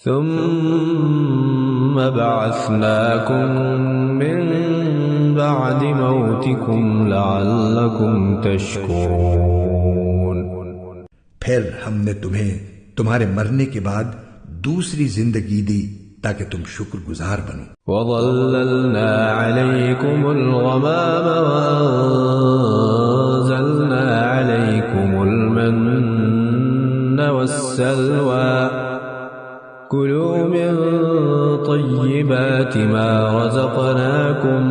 ثم بعثناكم من بعد موتكم لعلكم تشكرون، پھر ہم نے تمہیں تمہارے مرنے کے بعد دوسری زندگی دی تاکہ تم شکر گزار بنو۔ وَظَلَّلْنَا عَلَيْكُمُ الْغَمَامَ وَأَنزَلْنَا عَلَيْكُمُ الْمَنَّ وَالسَّلْوَىٰ كُلُوا مِن طَيِّبَاتِ مَا رَزَقْنَاكُمْ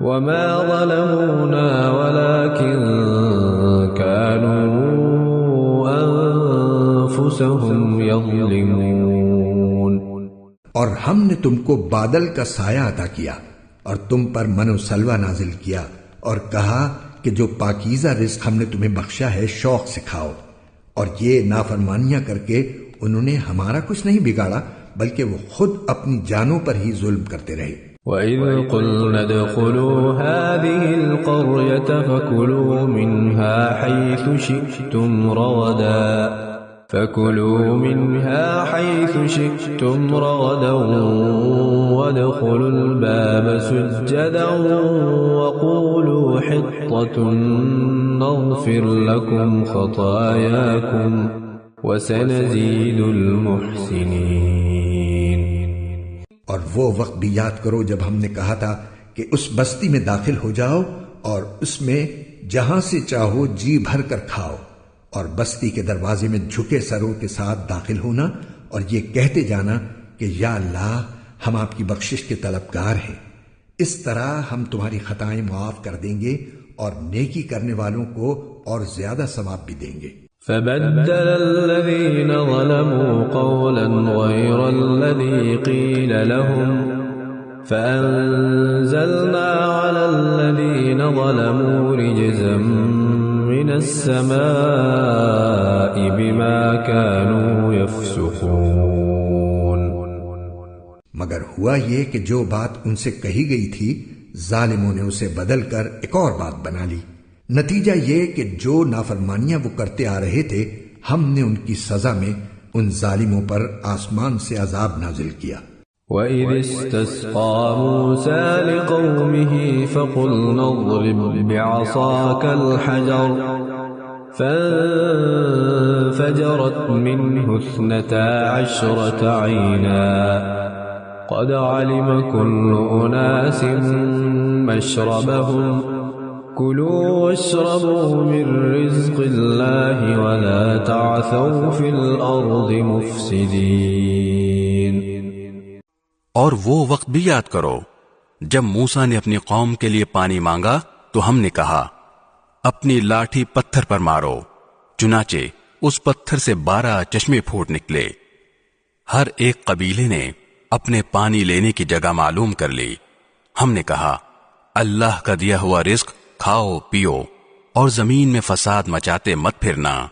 وَمَا ظَلَمُونَا وَلَٰكِن كَانُوا أَنفُسَهُمْ يَظْلِمُونَ۔ اور ہم نے تم کو بادل کا سایہ عطا کیا اور تم پر من و سلوہ نازل کیا اور کہا کہ جو پاکیزہ رزق ہم نے تمہیں بخشا ہے شوق سے کھاؤ، اور یہ نافرمانیاں کر کے انہوں نے ہمارا کچھ نہیں بگاڑا بلکہ وہ خود اپنی جانوں پر ہی ظلم کرتے رہے۔ وَإِذْ قُلْنَا ادْخُلُوا هَٰذِهِ الْقَرْيَةَ فَكُلُوا مِنْهَا حَيْثُ شِئْتُمْ رَغَدًا وَادْخُلُوا الْبَابَ سُجَّدًا وَقُولُوا حِطَّةٌ نَغْفِرْ لَكُمْ خَطَايَاكُمْ وَسَنَزِيدُ الْمُحْسِنِينَ۔ اور وہ وقت بھی یاد کرو جب ہم نے کہا تھا کہ اس بستی میں داخل ہو جاؤ اور اس میں جہاں سے چاہو جی بھر کر کھاؤ، اور بستی کے دروازے میں جھکے سروں کے ساتھ داخل ہونا اور یہ کہتے جانا کہ یا اللہ ہم آپ کی بخشش کے طلبگار ہیں، اس طرح ہم تمہاری خطائیں معاف کر دیں گے اور نیکی کرنے والوں کو اور زیادہ ثواب بھی دیں گے۔ فَبَدَّلَ الَّذِينَ ظَلَمُوا قَوْلًا غَيْرَ الَّذِي قِيلَ لَهُمْ فَأَنزَلْنَا عَلَى الَّذِينَ ظَلَمُوا رِجْزًا مِّنَ السَّمَاءِ بِمَا كَانُوا يَفْسُقُونَ۔ مگر ہوا یہ کہ جو بات ان سے کہی گئی تھی ظالموں نے اسے بدل کر ایک اور بات بنا لی، نتیجہ یہ کہ جو نافرمانیاں وہ کرتے آ رہے تھے ہم نے ان کی سزا میں ان ظالموں پر آسمان سے عذاب نازل کیا۔ وَإِذِ اسْتَسْقَىٰ مُوسَىٰ لِقَوْمِهِ فَقُلْنَا اضْرِب بِّعَصَاكَ الْحَجَرَ فَانفَجَرَتْ مِنْهُ 12 عَيْنًا قَدْ عَلِمَ كُلُّ أُنَاسٍ مَّشْرَبَهُمْ كُلُوا وَاشْرَبُوا مِن رِّزْقِ اللَّهِ وَلَا تَعْثَوْا فِي الْأَرْضِ مُفْسِدِينَ۔ اور وہ وقت بھی یاد کرو جب موسیٰ نے اپنی قوم کے لیے پانی مانگا تو ہم نے کہا اپنی لاٹھی پتھر پر مارو، چنانچہ اس پتھر سے 12 چشمے پھوٹ نکلے۔ ہر ایک قبیلے نے اپنے پانی لینے کی جگہ معلوم کر لی۔ ہم نے کہا اللہ کا دیا ہوا رزق کھاؤ پیو اور زمین میں فساد مچاتے مت پھرنا۔